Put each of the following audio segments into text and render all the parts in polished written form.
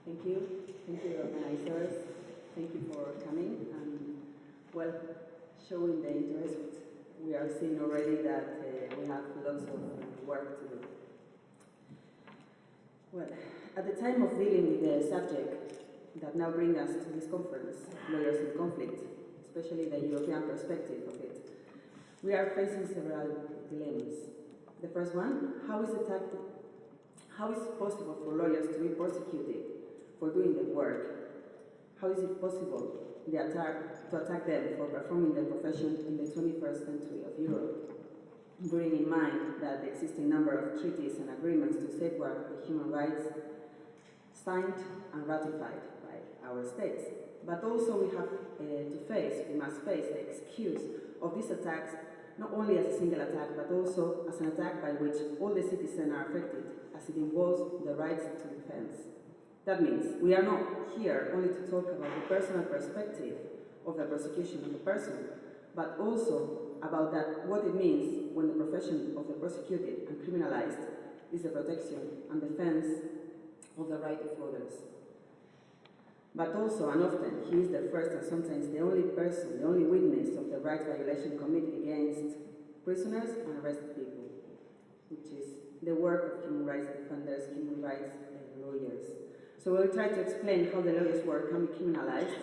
Thank you. Thank you, organizers. Thank you for coming and, well, showing the interest. We are seeing already that we have lots of work to do. Well, at the time of dealing with the subject that now brings us to this conference, Lawyers in Conflict, especially the European perspective of it, we are facing several dilemmas. The first one, how is it possible for lawyers to be prosecuted for doing the work? How is it possible to attack them for performing their profession in the 21st century of Europe, bearing in mind that the existing number of treaties and agreements to safeguard the human rights signed and ratified by our states? But also we must face the excuse of these attacks not only as a single attack, but also as an attack by which all the citizens are affected, as it involves the rights to defense. That means we are not here only to talk about the personal perspective of the prosecution of the person, but also about what it means when the profession of the prosecuted and criminalized is the protection and defense of the right of others. But also, and often, he is the first and sometimes the only person, the only witness of the rights violation committed against prisoners and arrested people, which is the work of human rights defenders, human rights lawyers. So we'll try to explain how the lawyers' work can be criminalized,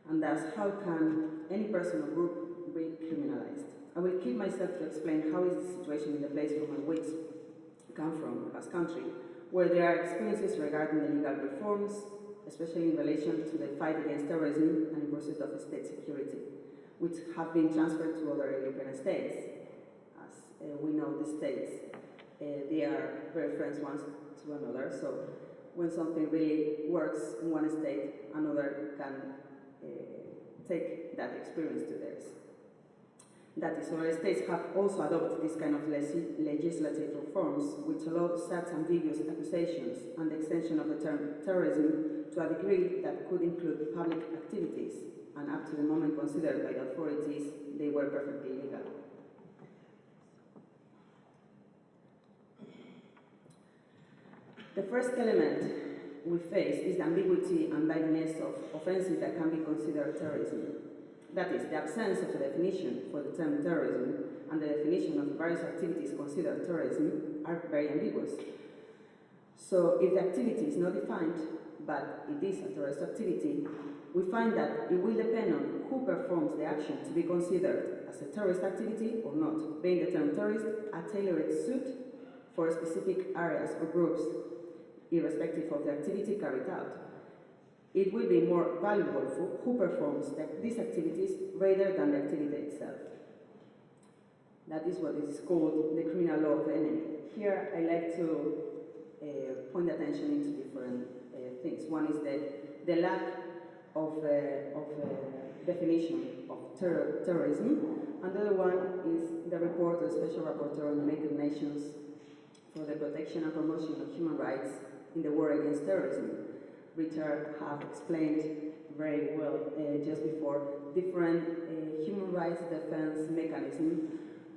and thus how can any person or group be criminalized. I will keep myself to explain how is the situation in the place from which I come from, the Basque country, where there are experiences regarding the legal reforms, especially in relation to the fight against terrorism and in pursuit of state security, which have been transferred to other European states. As we know, the states, they are very friends one to another, so when something really works in one state, another can take that experience to theirs. That is, other states have also adopted this kind of legislative reforms which allow such ambiguous accusations and the extension of the term terrorism to a degree that could include public activities, and up to the moment considered by the authorities, they were perfectly legal. The first element we face is the ambiguity and vagueness of offences that can be considered terrorism. That is, the absence of a definition for the term terrorism and the definition of various activities considered terrorism are very ambiguous. So if the activity is not defined, but it is a terrorist activity, we find that it will depend on who performs the action to be considered as a terrorist activity or not, being the term terrorist a tailored suit for specific areas or groups, irrespective of the activity carried out. It will be more valuable for who performs these activities rather than the activity itself. That is what is called the criminal law of the enemy. Here I like to point attention into different things. One is the lack of definition of terrorism, and the other one is the report of the Special Rapporteur on the United Nations for the protection and promotion of human rights in the war against terrorism. Richard have explained very well just before different human rights defense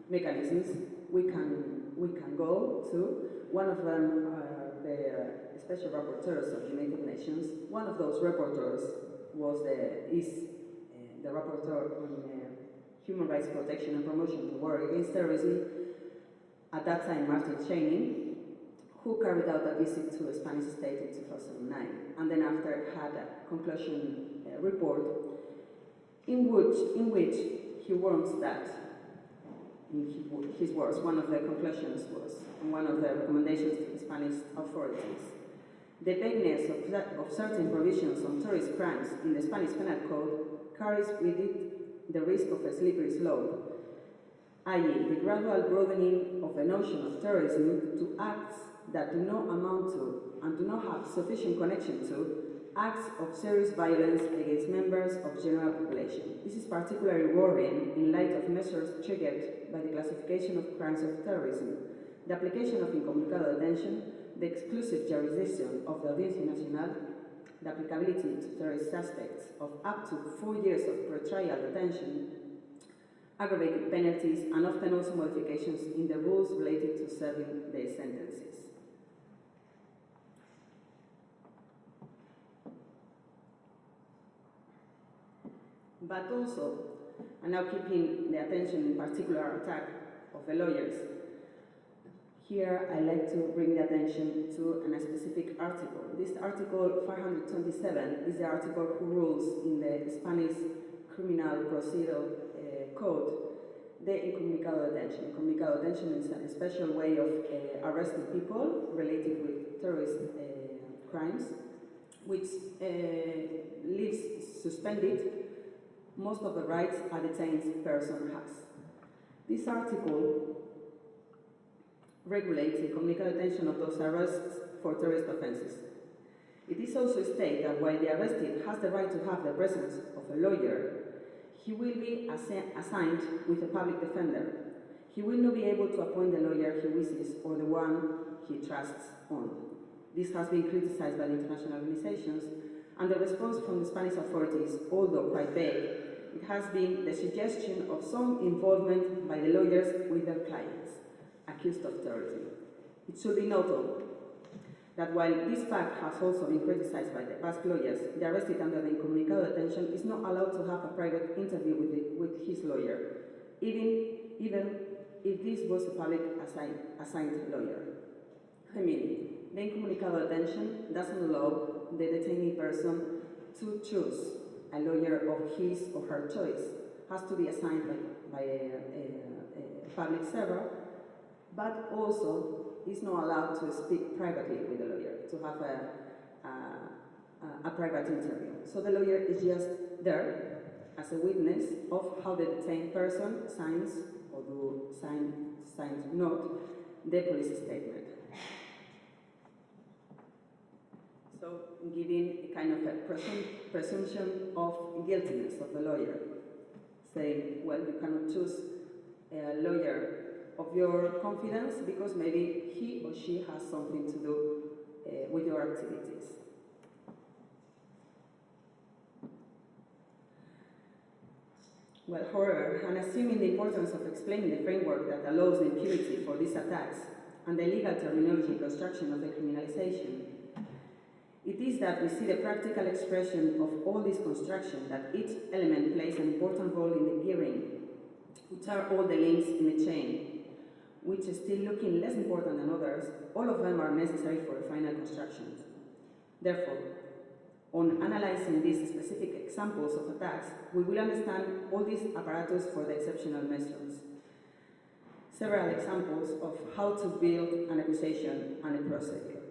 mechanisms we can go to. One of them are the special rapporteurs of the United Nations. One of those rapporteurs is the rapporteur on human rights protection and promotion in the war against terrorism. At that time, Martin Cheney, who carried out a visit to a Spanish state in 2009, and then after had a conclusion report in which he warns that, in his words, one of the conclusions was, and one of the recommendations to the Spanish authorities, the vagueness of certain provisions on terrorist crimes in the Spanish Penal Code carries with it the risk of a slippery slope, i.e. the gradual broadening of the notion of terrorism to acts that do not amount to and do not have sufficient connection to acts of serious violence against members of general population. This is particularly worrying in light of measures triggered by the classification of crimes of terrorism, the application of incomunicado detention, the exclusive jurisdiction of the Audiencia Nacional, the applicability to terrorist suspects of up to 4 years of pretrial detention, aggravated penalties, and often also modifications in the rules related to serving their sentences. But also, and now keeping the attention in particular attack of the lawyers, here I like to bring the attention to a specific article. This article 527 is the article who rules in the Spanish criminal procedural code the incomunicado detention. Incomunicado detention is a special way of arresting people related with terrorist crimes, which leaves suspended most of the rights a detained person has. This article regulates the incommunicado detention of those arrests for terrorist offences. It is also stated that while the arrested has the right to have the presence of a lawyer, he will be assigned with a public defender. He will not be able to appoint the lawyer he wishes or the one he trusts on. This has been criticized by the international organizations, and the response from the Spanish authorities, although quite vague, it has been the suggestion of some involvement by the lawyers with their clients accused of terrorism. It should be noted that while this fact has also been criticized by the Basque Lawyers, the arrested under the incommunicado detention is not allowed to have a private interview with his lawyer, even if this was a public assigned lawyer. I mean, the incommunicado detention doesn't allow the detainee person to choose a lawyer of his or her choice. Has to be assigned by a public server, but also is not allowed to speak privately with the lawyer, to have a private interview. So the lawyer is just there as a witness of how the detained person signs or signs not the police statement. So giving a kind of a presumption of guiltiness of the lawyer, saying, well, you cannot choose a lawyer of your confidence because maybe he or she has something to do with your activities. Well, however, and assuming the importance of explaining the framework that allows the impunity for these attacks and the legal terminology construction of the criminalization, it is that we see the practical expression of all this construction, that each element plays an important role in the gearing, which are all the links in the chain, which is still looking less important than others. All of them are necessary for the final construction. Therefore, on analyzing these specific examples of attacks, we will understand all these apparatus for the exceptional measures. Several examples of how to build an accusation and a procedure.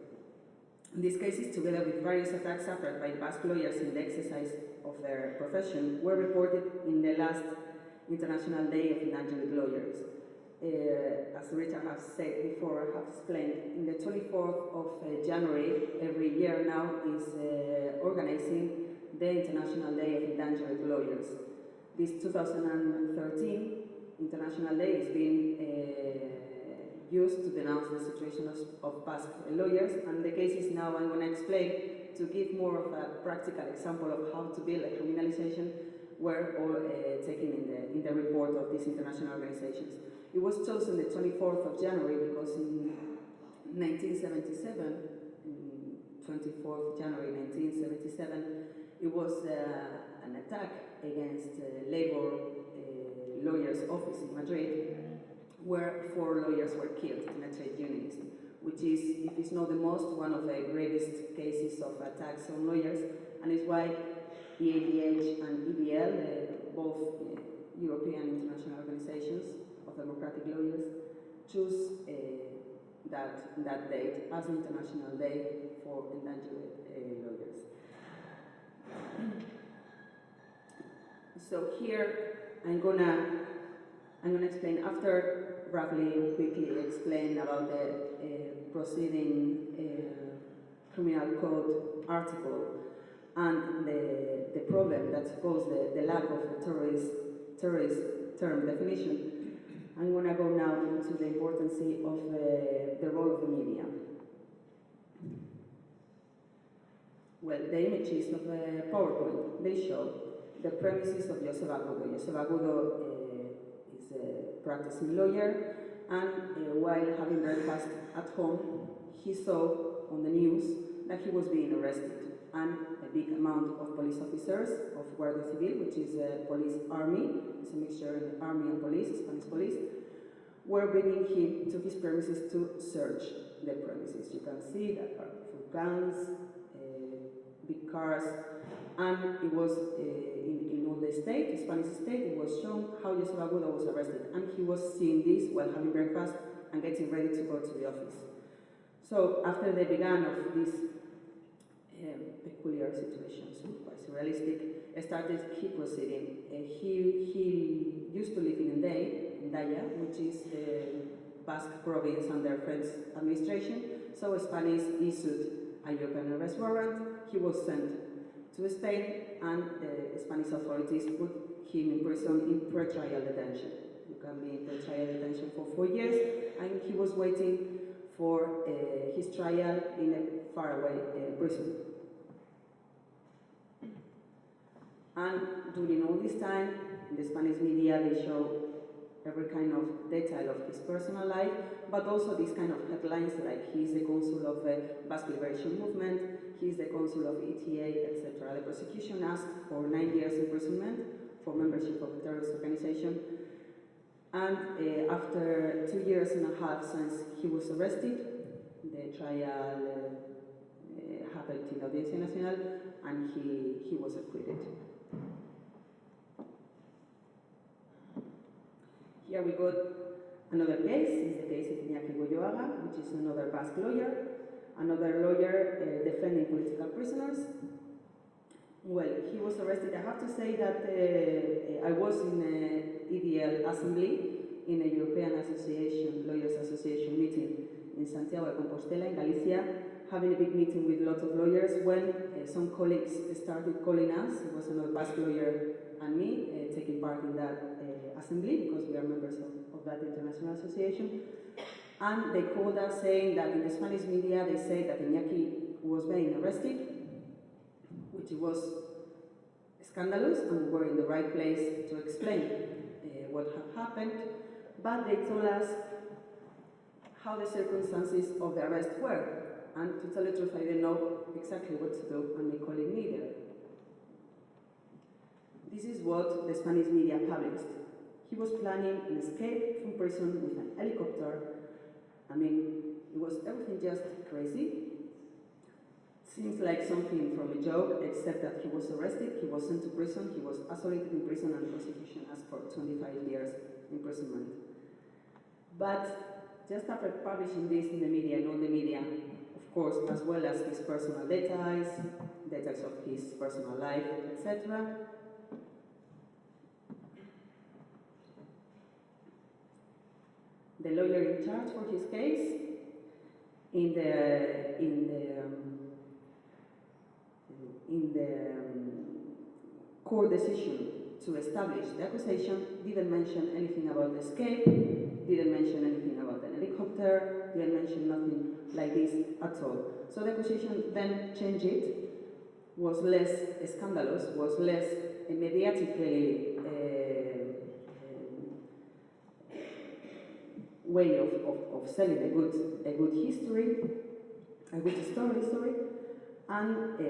In these cases, together with various attacks suffered by Basque lawyers in the exercise of their profession, were reported in the last International Day of Endangered Lawyers. As Richard has said before, I have explained, in the 24th of January every year now is organizing the International Day of Endangered Lawyers. This 2013 International Day is being used to denounce the situation of Basque lawyers, and the cases now I'm going to explain to give more of a practical example of how to build a criminalization were all taken in the report of these international organizations. It was chosen the 24th of January because in 1977, 24th January 1977, it was an attack against Labor lawyers' office in Madrid, where 4 lawyers were killed in a trade unionism, which is, if it's not the most, one of the gravest cases of attacks on lawyers, and is why the ADH and EBL, both European international organizations of democratic lawyers, choose that date as International Day for Endangered Lawyers. So here I'm gonna explain, after roughly and quickly explain about the proceeding criminal code article and the problem that caused the lack of a terrorist term definition. I'm going to go now into the importance of the role of the media. Well, the images of the PowerPoint, they show the premises of Josep Agudo. Josep Agudo is a practicing lawyer, and while having breakfast at home, he saw on the news that he was being arrested and a big amount of police officers of Guardia Civil, which is a police army, it's a mixture of army and police, Spanish police, were bringing him to his premises to search the premises. You can see that are full guns, big cars, and it was in all the state, the Spanish state, it was shown how Joseba Agudo was arrested, and he was seeing this while having breakfast and getting ready to go to the office. So after they began of this peculiar situation, so quite surrealistic, started he proceeding. He used to live in Endaya, which is Basque province under French administration, so Spanish issued a European arrest warrant. He was sent to Spain, and the Spanish authorities put him in prison in pre-trial detention. You can be in pre-trial detention for 4 years, and he was waiting for his trial in a faraway prison. And during all this time, in the Spanish media, they show every kind of detail of his personal life, but also these kind of headlines like he's the consul of the Basque Liberation Movement, he's the consul of ETA, etc. The prosecution asked for 9 years imprisonment for membership of a terrorist organization, and after 2 years and a half since he was arrested, the trial happened in Audiencia Nacional, and he was acquitted. Here we got another case, is the case of Iñaki Goyoaga, which is another Basque lawyer, defending political prisoners. Well, he was arrested. I have to say that I was in an EDL assembly in a European Lawyers Association meeting in Santiago de Compostela in Galicia, having a big meeting with lots of lawyers when some colleagues started calling us. It was another Basque lawyer and me taking part in that assembly, because we are members of that international association. And they called us saying that in the Spanish media they say that Iñaki was being arrested, which was scandalous, and we were in the right place to explain what had happened. But they told us how the circumstances of the arrest were. And to tell the truth, I didn't know exactly what to do, and my colleague neither. This is what the Spanish media published. He was planning an escape from prison with an helicopter. I mean, it was everything just crazy. Seems like something from a joke, except that he was arrested, he was sent to prison, he was isolated in prison, and the prosecution asked for 25 years imprisonment. But just after publishing this in the media, in all the media, of course, as well as his personal details of his personal life, etc., the lawyer in charge for his case, in the court decision to establish the accusation, didn't mention anything about the escape, didn't mention anything about the helicopter, didn't mention nothing like this at all. So the accusation then changed it, was less scandalous, was less mediatically way of selling a good history, a good story, and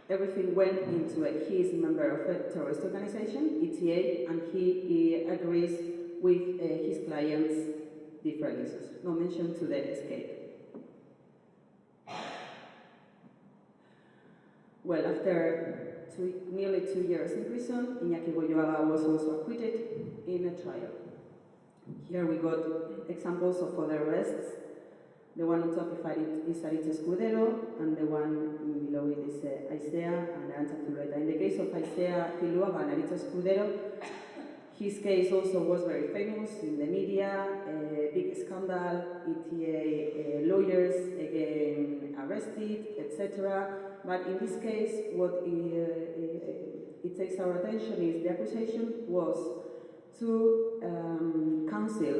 everything went into it. He is a member of a terrorist organization, ETA, and he agrees with his clients' different issues. No mention to the escape. Well, after nearly 2 years in prison, Iñaki Goyoaga was also acquitted in a trial. Here we got examples of other arrests. The one on top is Iratxe Urizar, and the one below it is Aizea and Arantxa Zulueta. In the case of Aizea Zuluaga and Iratxe Urizar, his case also was very famous in the media, a big scandal, ETA lawyers again arrested, etc. But in this case, what it takes our attention is the accusation was to counsel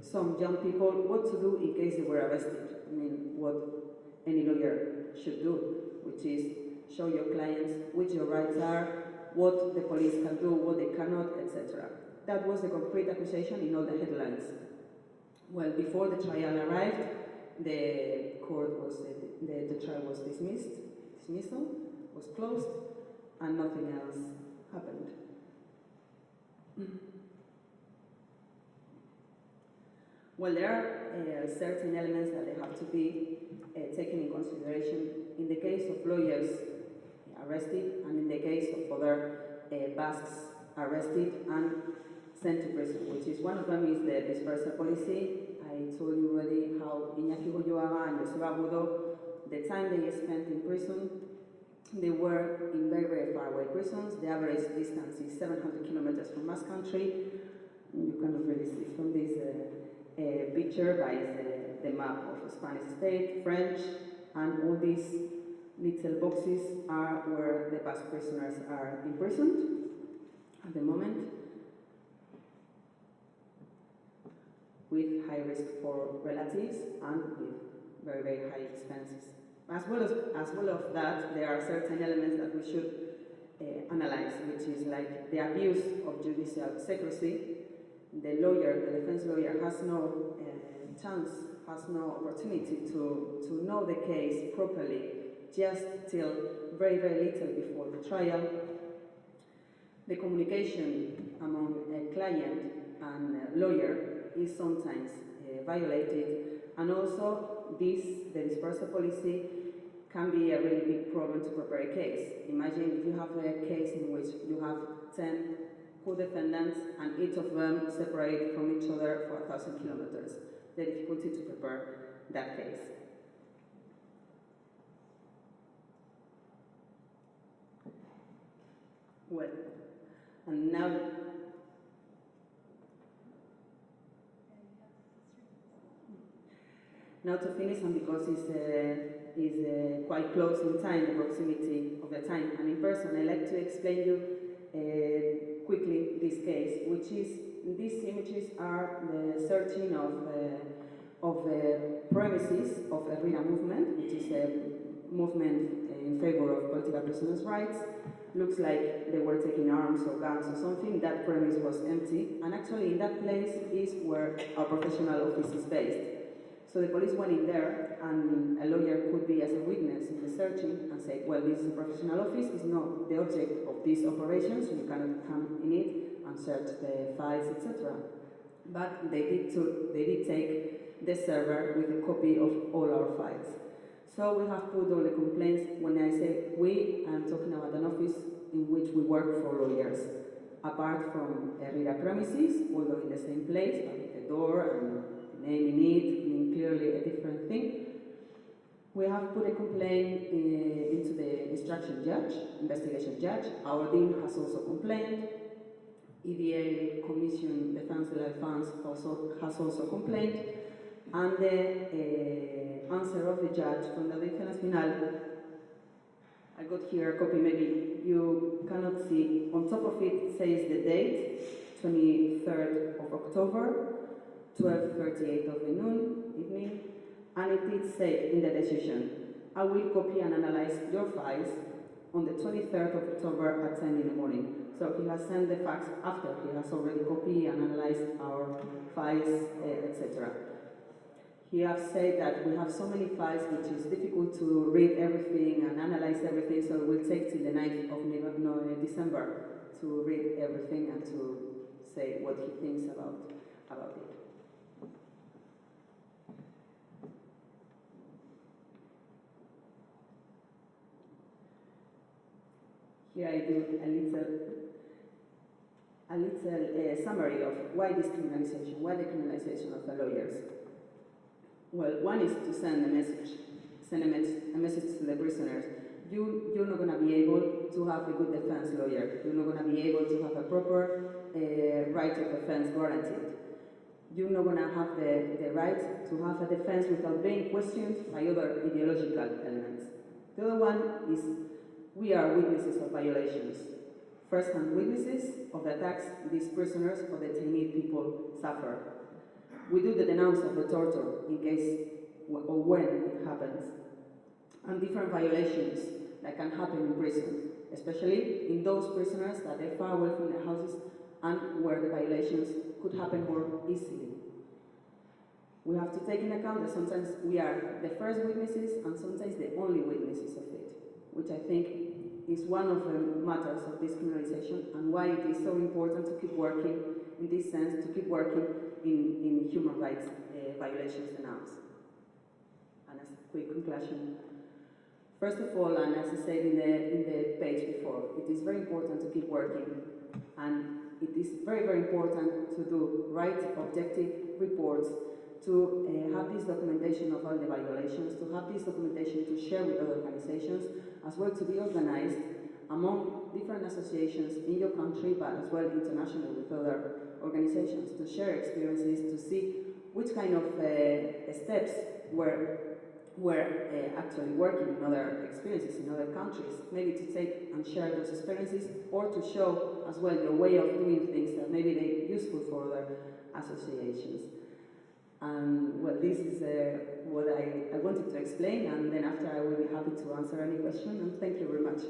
some young people what to do in case they were arrested. I mean, what any lawyer should do, which is show your clients which your rights are, what the police can do, what they cannot, etc. That was the concrete accusation in all the headlines. Well, before the trial arrived, the court was, the trial was dismissal was closed, and nothing else happened. Well, there are certain elements that they have to be taken in consideration in the case of lawyers arrested, and in the case of other Basques arrested and sent to prison, which is one of them is the dispersal policy. I told you already how Iñaki Goyoaga and Joseba Agudo, the time they spent in prison, they were in very, very far away prisons. The average distance is 700 kilometers from Basque Country. You cannot really see from this picture, but the map of the Spanish state, French, and all these little boxes are where the Basque prisoners are imprisoned at the moment, with high risk for relatives and with very, very high expenses. As well as that, there are certain elements that we should analyze, which is like the abuse of judicial secrecy. The defense lawyer has no chance, has no opportunity to know the case properly, just till very, very little before the trial. The communication among a client and lawyer is sometimes violated, and also the dispersal policy can be a really big problem to prepare a case. Imagine if you have a case in which you have 10 co-defendants and each of them separate from each other for 1,000 kilometers. The difficulty to prepare that case. Well, and now to finish, and because it's quite close in time, the proximity of the time, and in person, I'd like to explain you quickly this case, which is, these images are the searching of premises of a RIRA movement, which is a movement in favor of political prisoners' rights. Looks like they were taking arms or guns or something. That premise was empty, and actually in that place is where our professional office is based. So the police went in there, and a lawyer could be as a witness in the searching and say, well, this is a professional office, it's not the object of this operation, so you cannot come in it and search the files, etc. But they did take the server with a copy of all our files. So we have put all the complaints. When I say we, I'm talking about an office in which we work for lawyers. Apart from RIRA premises, although in the same place, but with the door and the name in it, meaning clearly a different thing. We have put a complaint into the investigation judge. Our dean has also complained. EDA Commission Defense de la Defense has also complained. And the answer of the judge from the Audiencia Nacional, I got here a copy, maybe you cannot see. On top of it says the date, 23rd of October, 12:38 of the evening, and it did say in the decision, I will copy and analyze your files on the 23rd of October at 10 in the morning. So he has sent the facts after he has already copied and analyzed our files, etc. He has said that we have so many files which is difficult to read everything and analyze everything, so it will take till the 9th of December to read everything and to say what he thinks about it. Here I do a little summary of why this criminalization, why the criminalization of the lawyers. Well, one is to send a message to the prisoners. You're not going to be able to have a good defense lawyer. You're not going to be able to have a proper right of defense guaranteed. You're not going to have the right to have a defense without being questioned by other ideological elements. The other one is we are witnesses of violations, first-hand witnesses of the attacks these prisoners or detained people suffer. We do the denounce of the torture in case or when it happens, and different violations that can happen in prison, especially in those prisoners that are far away from their houses and where the violations could happen more easily. We have to take into account that sometimes we are the first witnesses and sometimes the only witnesses of it, which I think is one of the matters of this criminalization and why it is so important to keep working in this sense, to keep working in human rights violations denounced. And as a quick conclusion, first of all, and as I said in the page before, it is very important to keep working, and it is very, very important to do right, objective reports, to have this documentation of all the violations, to have this documentation to share with other organizations, as well to be organized among different associations in your country, but as well internationally with other organizations, to share experiences, to see which kind of steps were actually working in other experiences in other countries, maybe to take and share those experiences, or to show as well your way of doing things that maybe they're useful for other associations. And well, this is what I wanted to explain, and then after I will be happy to answer any question, and thank you very much.